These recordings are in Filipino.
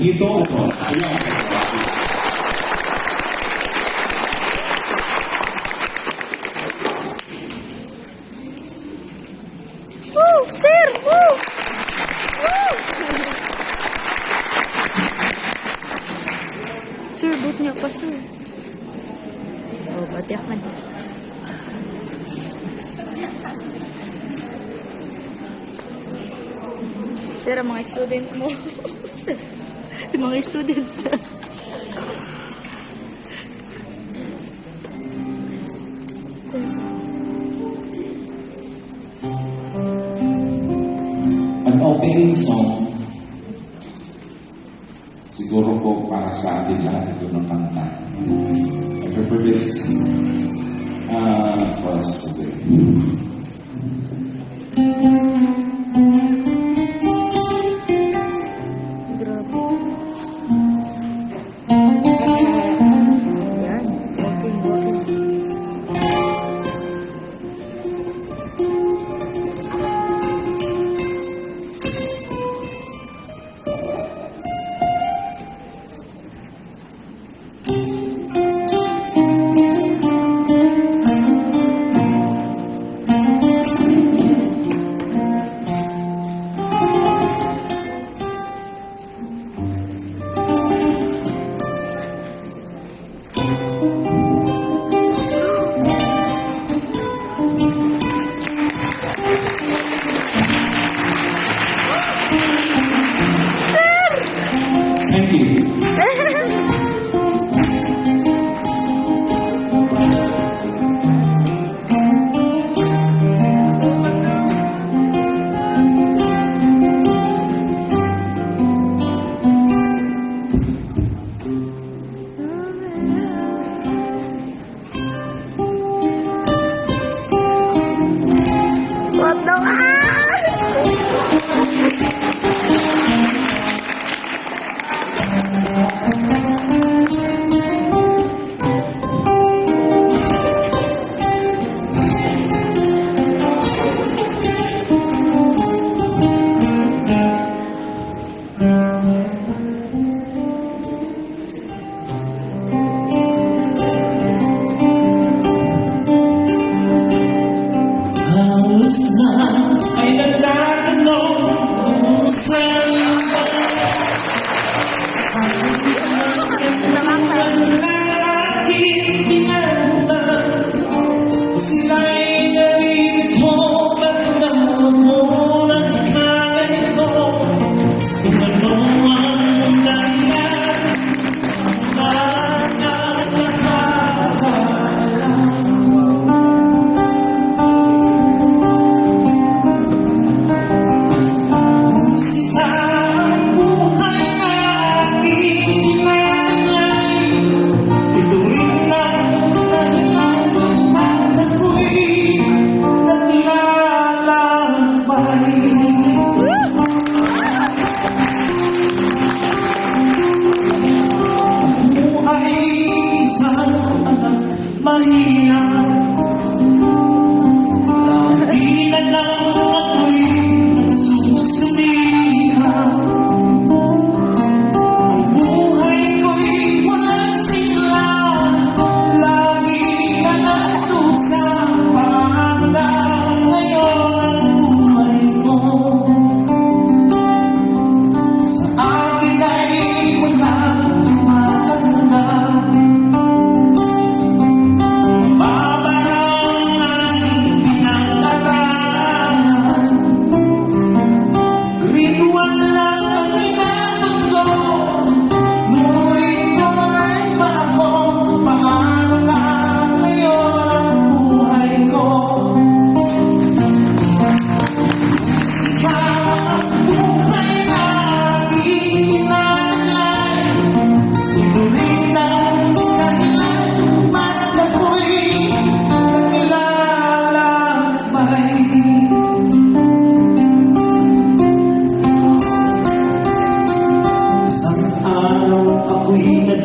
Dito ako. Ayan. Woo! Sir! Woo! Woo! Sir, boot niya pa, sir. Oh, bati ako na. Sir, ang mga student mo. Sir, yung mga student. An opening song, siguro po para sa atin lahat ito ng kanta. I prepare this for us today. Grabe. Yan, walking, walking. Thank you. What the? Halos na ay nagtatanong kung saan lalaki pinagmulan. Sila'y nalilito at namuha mo ng kalay mo. Kung ano ang dahilan, mahirap. Lagi na lang ako'y nagsusumikap. Ang buhay ko'y walang sigla. Lagi na lang ito sa pangalan. Ngayon ang buhay ko sa akin ay walang tumatanggap.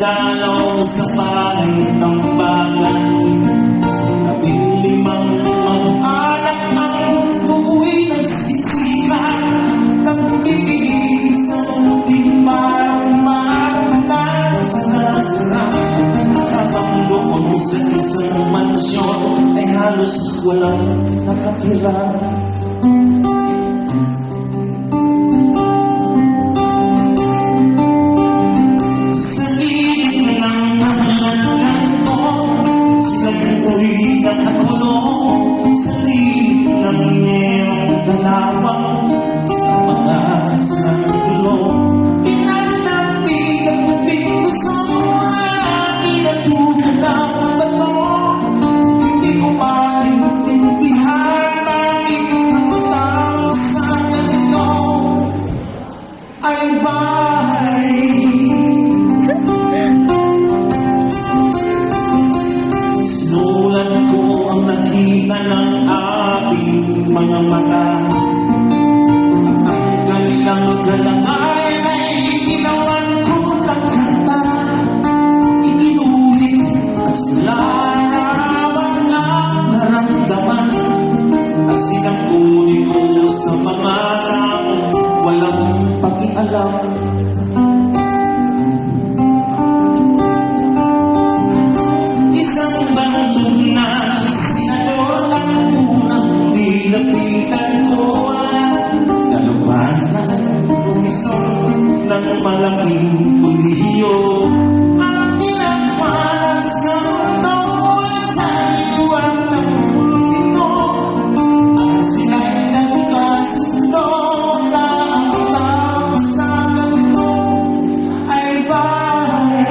Dalaw sa bahay tambagan, 15 mag-anak ang tuwing nagsisihan, nagtitigil sa munting parang hirap. Sa gilid ng kalangan ko, sila'y uwi nakakulong. Sa gilid ng merong galawang, mga silang gulo. Pinagtapig ang puting puso, pinatugan ng bato. Hindi ko maintindihan bakit ang tao sa ganito ay bahay. Sinulan ko ang nakita ng ating mga mata. Ang kanilang galangayan ay ginawan ko ng kanta. Ikinuhit at sularawan ang naramdaman. At sinanguni ko sa mga taong walang pakialam. Isang bantog na senador ang unang nilapitan ko. Nalupasan lumisong ng malaking kulihiyo. Ang tinagpalas ng mundo at sa iwan ng mundo. At sila'y nagkasundo na ang tao sa ganito ay bahay.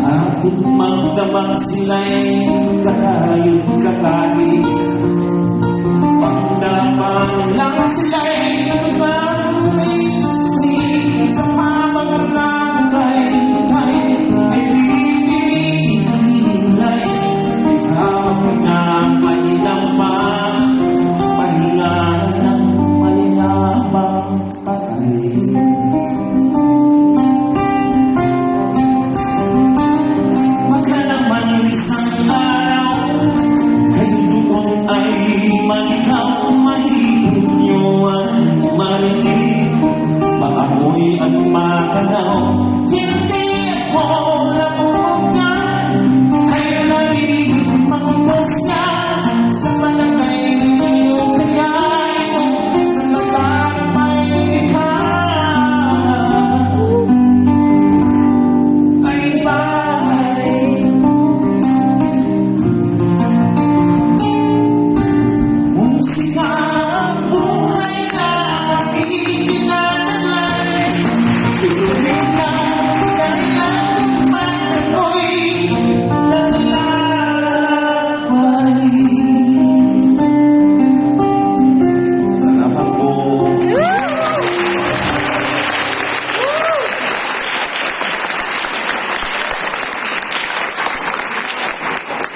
Pag-abot magdamag sila'y